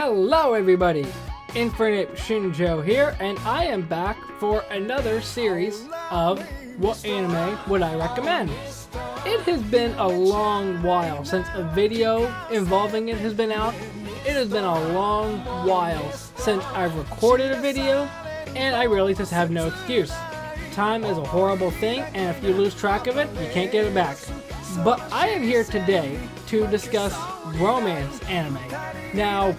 Hello everybody! Infinite Shinjo here, and I am back for another series of What Anime Would I Recommend? It has been a long while since a video involving it has been out. It has been a long while since I've recorded a video, and I really just have no excuse. Time is a horrible thing, and if you lose track of it, you can't get it back. But I am here today to discuss romance anime. Now,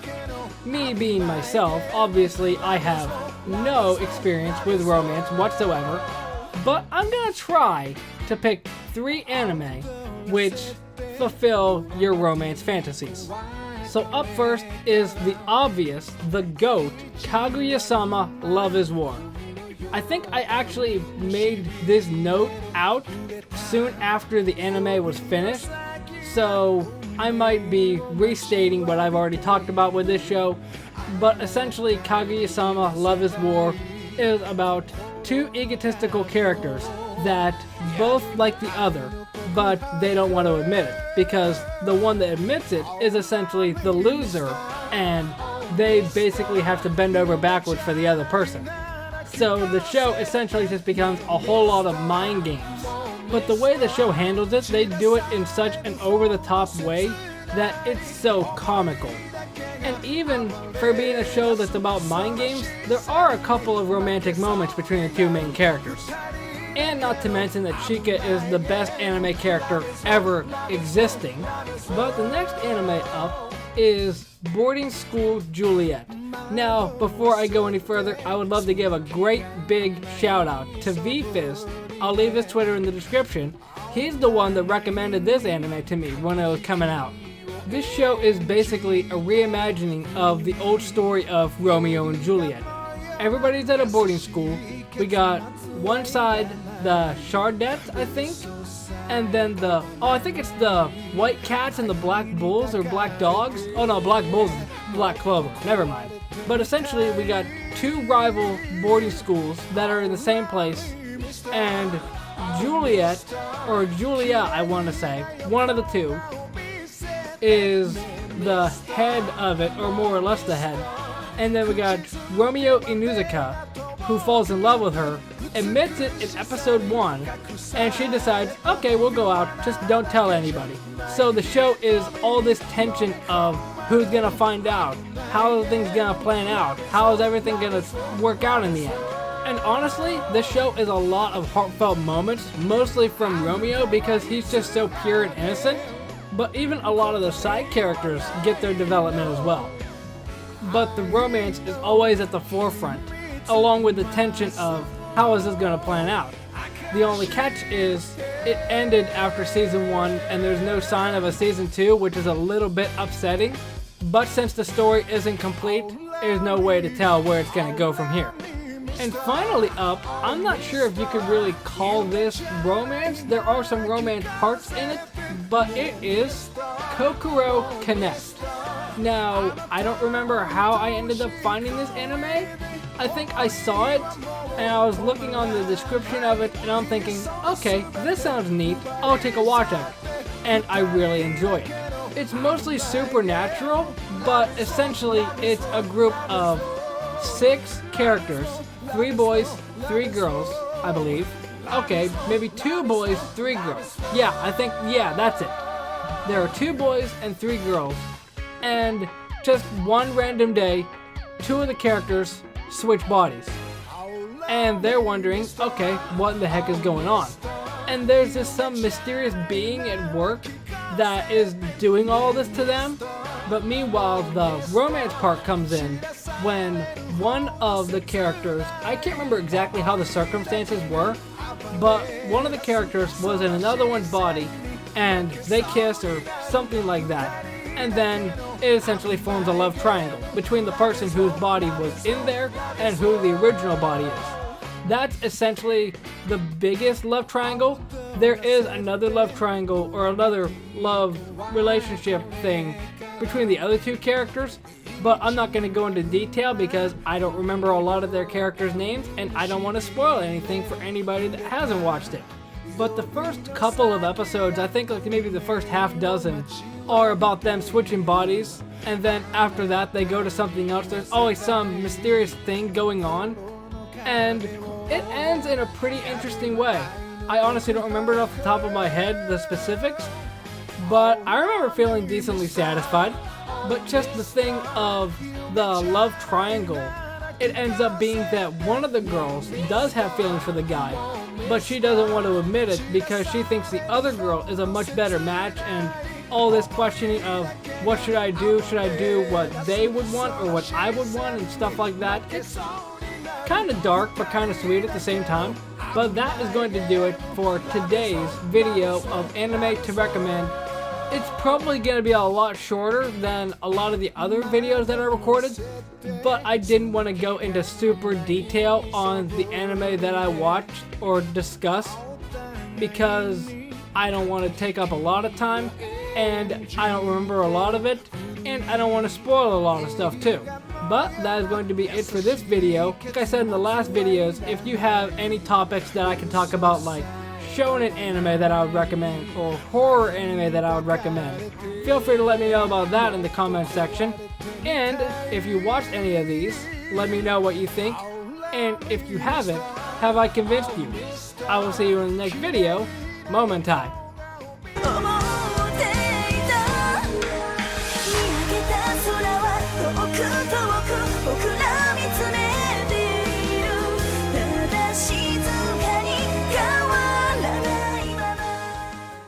me being myself, obviously I have no experience with romance whatsoever, but I'm gonna try to pick 3 anime which fulfill your romance fantasies. So up first is the obvious, the GOAT, Kaguya-sama Love is War. I think I actually made this note out soon after the anime was finished, so I might be restating what I've already talked about with this show, but essentially Kaguya-sama Love is War is about 2 egotistical characters that both like the other, but they don't want to admit it, because the one that admits it is essentially the loser, and they basically have to bend over backwards for the other person. So the show essentially just becomes a whole lot of mind games. But the way the show handles it, they do it in such an over-the-top way that it's so comical. And even for being a show that's about mind games, there are a couple of romantic moments between the 2 main characters. And not to mention that Chika is the best anime character ever existing. But the next anime up is Boarding School Juliet. Now, before I go any further, I would love to give a great big shout out to VFist. I'll leave his Twitter in the description. He's the one that recommended this anime to me when it was coming out. This show is basically a reimagining of the old story of Romeo and Juliet. Everybody's at a boarding school. We got one side, the Chardettes, I think, and then I think it's the White Cats and the Black Bulls or Black Dogs. Oh no, Black Bulls is Black Clover. Never mind. But essentially, we got 2 rival boarding schools that are in the same place, and Juliet, or Julia, I want to say, one of the 2, is the head of it, or more or less the head. And then we got Romeo Inuzuka, who falls in love with her, admits it in episode 1, and she decides, okay, we'll go out, just don't tell anybody. So the show is all this tension of who's gonna find out, how are things gonna plan out, how is everything gonna work out in the end. And honestly, this show is a lot of heartfelt moments, mostly from Romeo because he's just so pure and innocent, but even a lot of the side characters get their development as well. But the romance is always at the forefront, along with the tension of how is this going to plan out. The only catch is it ended after season 1 and there's no sign of a season 2, which is a little bit upsetting. But since the story isn't complete, there's no way to tell where it's going to go from here. And finally up, I'm not sure if you could really call this romance. There are some romance parts in it, but it is Kokoro Connect. Now, I don't remember how I ended up finding this anime. I think I saw it, and I was looking on the description of it, and I'm thinking, okay, this sounds neat, I'll take a watch of it. And I really enjoy it. It's mostly supernatural, but essentially it's a group of 6 characters, 3 boys, 3 girls, I believe. Okay, maybe 2 boys, 3 girls. Yeah, that's it. There are 2 boys and 3 girls, and just one random day, 2 of the characters switch bodies. And they're wondering, okay, what in the heck is going on? And there's just some mysterious being at work that is doing all this to them. But meanwhile, the romance part comes in when one of the characters, I can't remember exactly how the circumstances were, but one of the characters was in another one's body and they kiss or something like that. And then it essentially forms a love triangle between the person whose body was in there and who the original body is. That's essentially the biggest love triangle. There is another love triangle or another love relationship thing between the other 2 characters, but I'm not going to go into detail because I don't remember a lot of their characters' names and I don't want to spoil anything for anybody that hasn't watched it. but the first couple of episodes, I think like maybe the first half dozen, are about them switching bodies, and then after that they go to something else. There's always some mysterious thing going on, and it ends in a pretty interesting way. I honestly don't remember it off the top of my head, the specifics, but I remember feeling decently satisfied. But just the thing of the love triangle, it ends up being that one of the girls does have feelings for the guy, but she doesn't want to admit it because she thinks the other girl is a much better match, and all this questioning of what should I do what they would want or what I would want and stuff like that. It's kind of dark but kind of sweet at the same time. But that is going to do it for today's video of anime to recommend. It's probably going to be a lot shorter than a lot of the other videos that I recorded, but I didn't want to go into super detail on the anime that I watched or discussed because I don't want to take up a lot of time, and I don't remember a lot of it, and I don't want to spoil a lot of stuff too. But that is going to be it for this video. Like I said in the last videos, if you have any topics that I can talk about, like shonen anime that I would recommend or horror anime that I would recommend, feel free to let me know about that in the comment section. And if you watched any of these, let me know what you think. And if you haven't, have I convinced you? I will see you in the next video. Momentai.